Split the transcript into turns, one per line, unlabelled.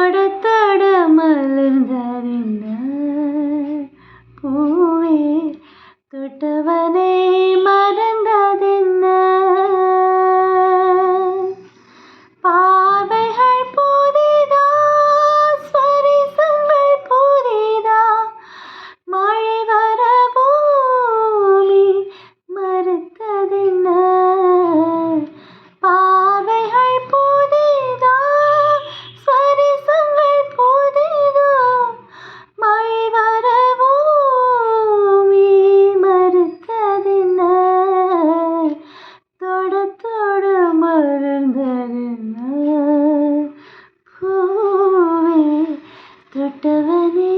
தொட தொட மலர்ந்ததென்ன பூவே தொட்டவனை மறந்ததென்ன பார்வைகள் புதிதா ஸ்பரிசங்கள் புதிதா மழை வர பூமி மறுத்ததென்ன பார்வைகள் புதிதா ஸ்பரிசங்கள் புதிதா மழை வர பூமி மறுத்ததென்ன தொட தொட மலர்ந்ததென்ன பூவே தொட்டவனே